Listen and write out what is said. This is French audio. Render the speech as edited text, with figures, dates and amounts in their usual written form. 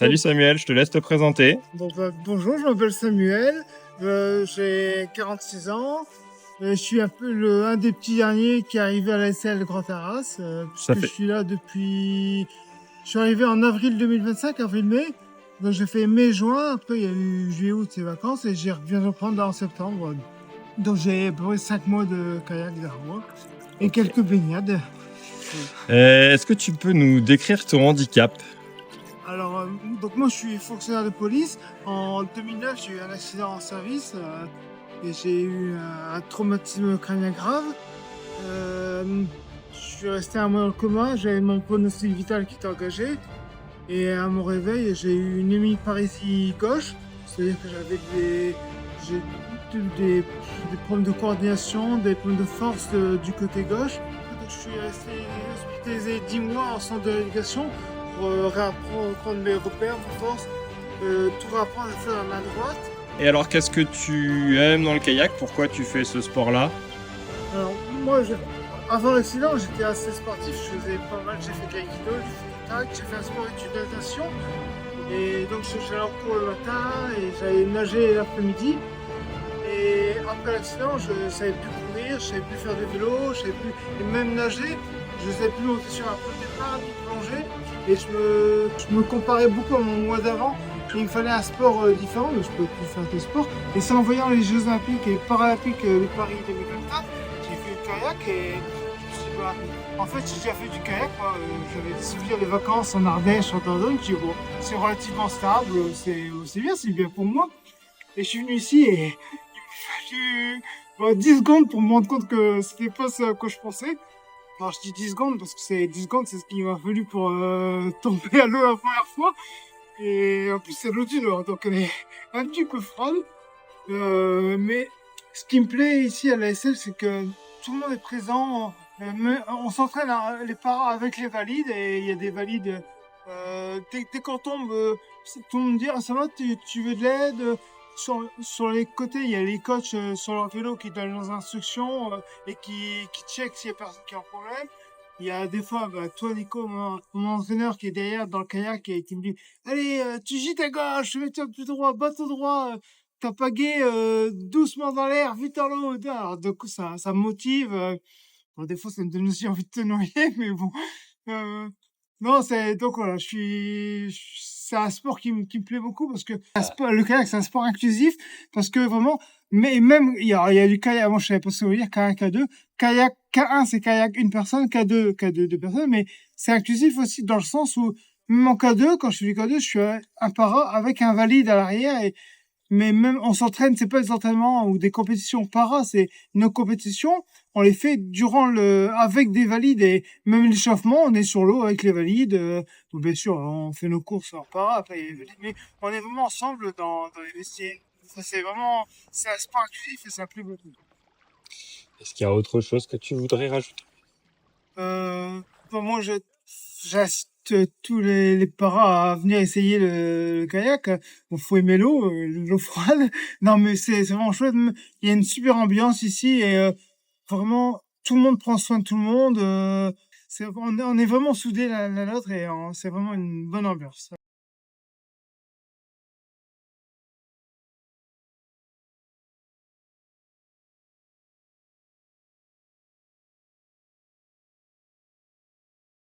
Salut Samuel, je te laisse te présenter. Bonjour, je m'appelle Samuel, j'ai 46 ans. Je suis un peu un des petits derniers qui est arrivé à la SL Grand Arras, Ça puisque je fait... suis là depuis... Je suis arrivé en avril 2025, avril-mai. Donc j'ai fait mai-juin, après il y a eu juillet-août, ces vacances, et je viens de reprendre là en septembre. Donc j'ai à peu près 5 mois de kayak derrière moi, et Ok. quelques baignades. Est-ce que tu peux nous décrire ton handicap? Alors, donc moi je suis fonctionnaire de police. En 2009, j'ai eu un accident en service et j'ai eu un traumatisme crânien grave. Je suis resté un mois dans le coma, j'avais mon pronostic vital qui était engagé. Et à mon réveil, j'ai eu une hémiparésie gauche, c'est-à-dire que j'ai eu des problèmes de coordination, des problèmes de force du côté gauche. Donc, je suis resté hospitalisé 10 mois en centre de rééducation pour réapprendre mes repères, mes forces, tout réapprendre à faire la main droite. Et alors, qu'est-ce que tu aimes dans le kayak? Pourquoi tu fais ce sport-là? Alors, moi, avant l'accident, j'étais assez sportif, je faisais pas mal, j'ai fait de l'aïkido, j'ai fait du tac, j'ai fait un sport études de natation. Et donc j'allais en cours le matin et j'allais nager l'après-midi. Et après l'accident, je ne savais plus courir, je ne savais plus faire du vélo, je savais plus et même nager. Je ne savais plus monter sur un pot de départ ni plonger. Et je me comparais beaucoup à mon mois d'avant. Il me fallait un sport différent, mais je ne pouvais plus faire de sport. Et c'est en voyant les Jeux Olympiques et Paralympiques de Paris 2024, j'ai fait le kayak et je me suis dit, bah, en fait, j'ai déjà fait du kayak. Moi, j'avais suivi les vacances en Ardèche, en Dordogne. Je dis, bon, c'est relativement stable, c'est bien pour moi. Et je suis venu ici et il m'a fallu 10 secondes pour me rendre compte que c'était pas ce que je pensais. Alors je dis 10 secondes parce que c'est 10 secondes, c'est ce qu'il m'a fallu pour tomber à l'eau la première fois. Et en plus c'est l'eau du Nord, donc elle est un petit peu froide. Mais ce qui me plaît ici à la l'ASL, c'est que tout le monde est présent. On s'entraîne les parents avec les valides et il y a des valides. Dès qu'on tombe, tout le monde dit ah, ça va, tu veux de l'aide? Sur les côtés, il y a les coachs sur leur vélo qui donnent leurs instructions et qui checkent s'il y a personne qui a un problème. Il y a des fois, toi Nico, mon entraîneur qui est derrière dans le kayak et qui me dit allez, tu gites à gauche, mets-toi plus droit, bateau droit, t'as pagaie doucement dans l'air, vite dans l'eau. Alors, du coup, ça me motive. Bon, des fois, ça me donne aussi envie de te noyer, mais bon. Euh, non, donc voilà, c'est un sport qui me plaît beaucoup parce que le kayak, c'est un sport inclusif parce que vraiment, mais même, il y a du kayak, moi je savais pas ce que ça veut dire, kayak K2. Kayak K1, c'est kayak une personne, K2, deux personnes, mais c'est inclusif aussi dans le sens où, même en K2, quand je fais du K2, je suis un para avec un valide à l'arrière mais même on s'entraîne, c'est pas des entraînements ou des compétitions para, c'est nos compétitions, on les fait avec des valides et même l'échauffement, on est sur l'eau avec les valides. Donc bien sûr, on fait nos courses en para, après il y a les valides, mais on est vraiment ensemble dans les vestiaires. Ça, c'est un sport inclusif et ça plaît beaucoup. Est-ce qu'il y a autre chose que tu voudrais rajouter? Moi, j'incite tous les paras à venir essayer le kayak. Bon, faut aimer l'eau froide. Non, mais c'est vraiment chouette. Il y a une super ambiance ici et vraiment, tout le monde prend soin de tout le monde. On est vraiment soudés l'un l'autre et c'est vraiment une bonne ambiance.